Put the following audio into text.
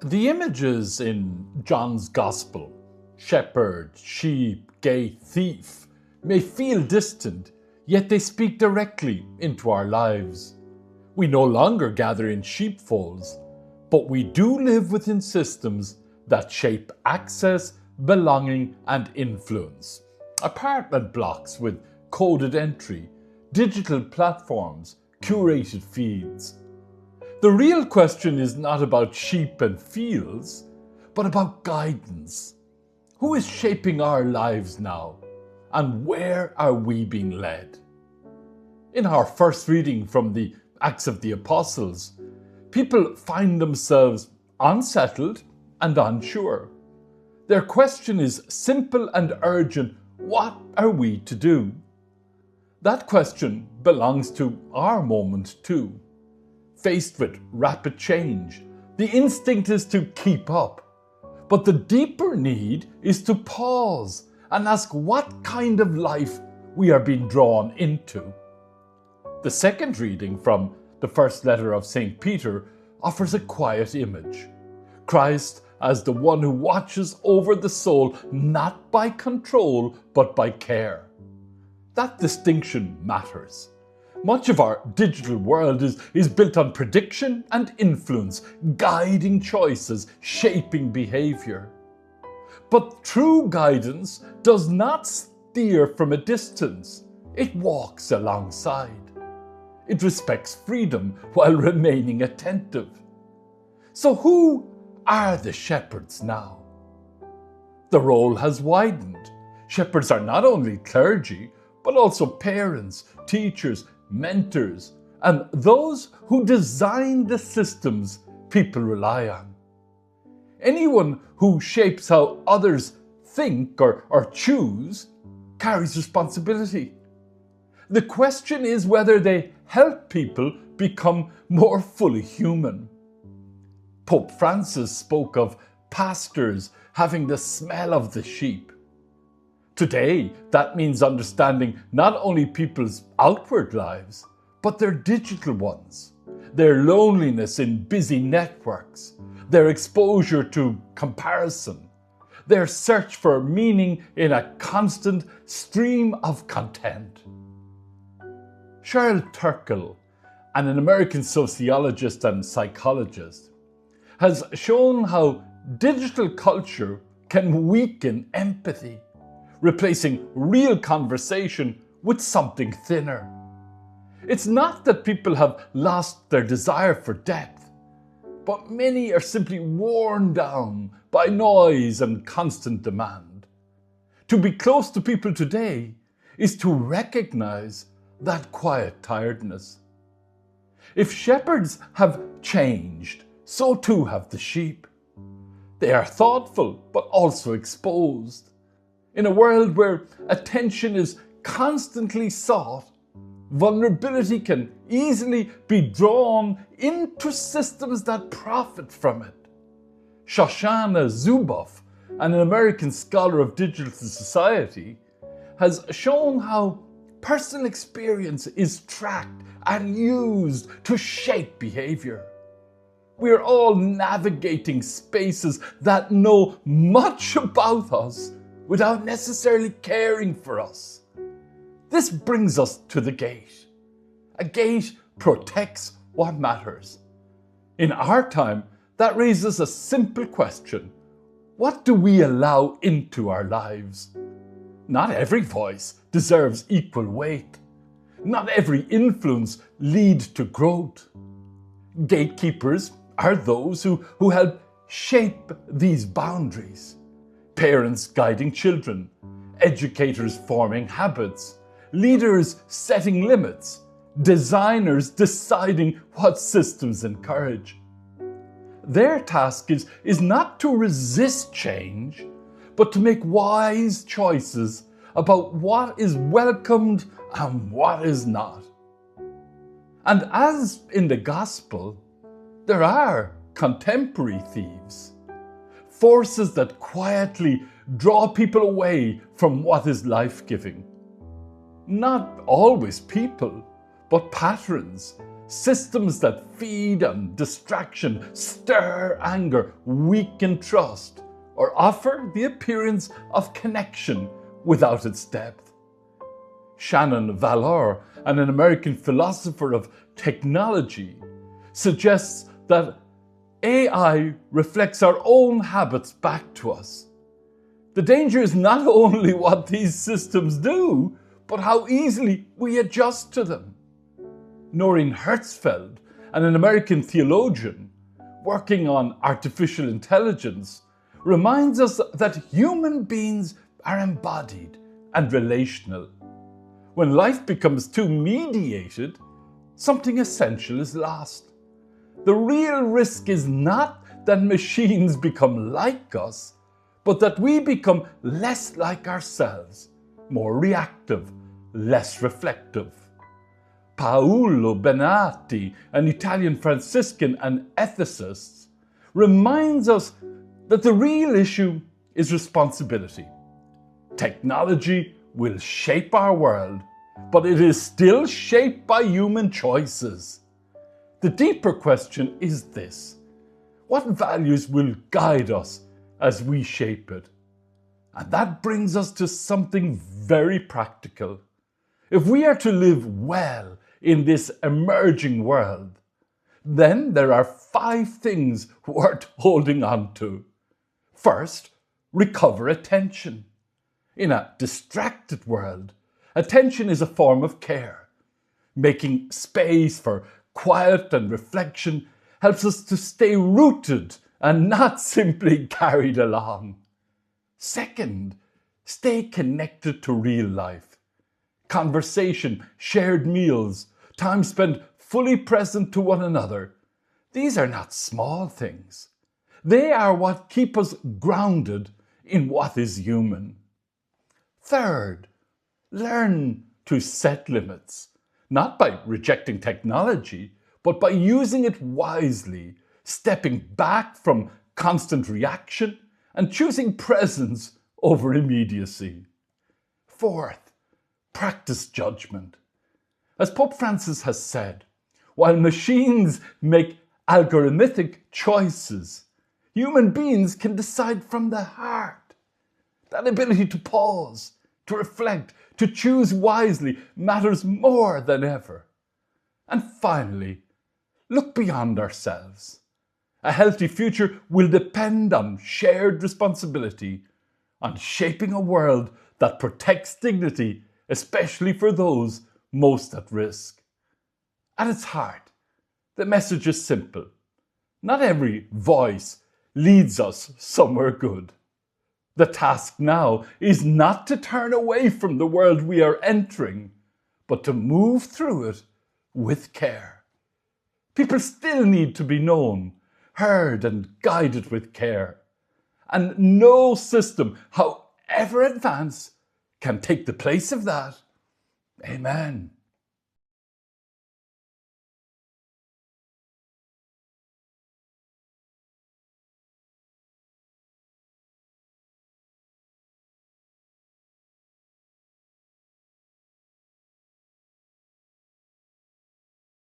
The images in John's Gospel, shepherd, sheep, gate, thief, may feel distant, yet they speak directly into our lives. We no longer gather in sheepfolds, but we do live within systems that shape access, belonging, and influence. Apartment blocks with coded entry, digital platforms, curated feeds. The real question is not about sheep and fields, but about guidance. Who is shaping our lives now? And where are we being led? In our first reading from the Acts of the Apostles, people find themselves unsettled and unsure. Their question is simple and urgent: what are we to do? That question belongs to our moment too. Faced with rapid change, the instinct is to keep up. But the deeper need is to pause and ask what kind of life we are being drawn into. The second reading from the first letter of St. Peter offers a quiet image. Christ as the one who watches over the soul, not by control, but by care. That distinction matters. Much of our digital world is built on prediction and influence, guiding choices, shaping behavior. But true guidance does not steer from a distance. It walks alongside. It respects freedom while remaining attentive. So who are the shepherds now? The role has widened. Shepherds are not only clergy, but also parents, teachers, mentors, and those who design the systems people rely on. Anyone who shapes how others think or choose carries responsibility. The question is whether they help people become more fully human. Pope Francis spoke of pastors having the smell of the sheep. Today, that means understanding not only people's outward lives, but their digital ones, their loneliness in busy networks, their exposure to comparison, their search for meaning in a constant stream of content. Cheryl Turkle, an American sociologist and psychologist, has shown how digital culture can weaken empathy, replacing real conversation with something thinner. It's not that people have lost their desire for depth, but many are simply worn down by noise and constant demand. To be close to people today is to recognize that quiet tiredness. If shepherds have changed, so too have the sheep. They are thoughtful, but also exposed. In a world where attention is constantly sought, vulnerability can easily be drawn into systems that profit from it. Shoshana Zuboff, an American scholar of digital society, has shown how personal experience is tracked and used to shape behavior. We are all navigating spaces that know much about us without necessarily caring for us. This brings us to the gate. A gate protects what matters. In our time, that raises a simple question: what do we allow into our lives? Not every voice deserves equal weight. Not every influence leads to growth. Gatekeepers are those who help shape these boundaries. Parents guiding children, educators forming habits, leaders setting limits, designers deciding what systems encourage. Their task is not to resist change, but to make wise choices about what is welcomed and what is not. And as in the Gospel, there are contemporary thieves. Forces that quietly draw people away from what is life-giving. Not always people, but patterns, Systems that feed on distraction, stir anger, weaken trust, or offer the appearance of connection without its depth. Shannon Valor, an American philosopher of technology, suggests that AI reflects our own habits back to us. The danger is not only what these systems do, but how easily we adjust to them. Noreen Hertzfeld, an American theologian working on artificial intelligence, reminds us that human beings are embodied and relational. When life becomes too mediated, something essential is lost. The real risk is not that machines become like us, but that we become less like ourselves, more reactive, less reflective. Paolo Benatti, an Italian Franciscan and ethicist, reminds us that the real issue is responsibility. Technology will shape our world, but it is still shaped by human choices. The deeper question is this: what values will guide us as we shape it? And that brings us to something very practical. If we are to live well in this emerging world, then there are 5 things worth holding on to. First, recover attention. In a distracted world, attention is a form of care. Making space for quiet and reflection helps us to stay rooted and not simply carried along. Second, stay connected to real life. Conversation, shared meals, time spent fully present to one another. These are not small things. They are what keep us grounded in what is human. Third, learn to set limits, not by rejecting technology, but by using it wisely, stepping back from constant reaction and choosing presence over immediacy. Fourth, practice judgment. As Pope Francis has said, while machines make algorithmic choices, human beings can decide from the heart. That ability to pause, to reflect, to choose wisely matters more than ever. And finally, look beyond ourselves. A healthy future will depend on shared responsibility, on shaping a world that protects dignity, especially for those most at risk. At its heart, the message is simple. Not every voice leads us somewhere good. The task now is not to turn away from the world we are entering, but to move through it with care. People still need to be known, heard and guided with care. And no system, however advanced, can take the place of that. Amen.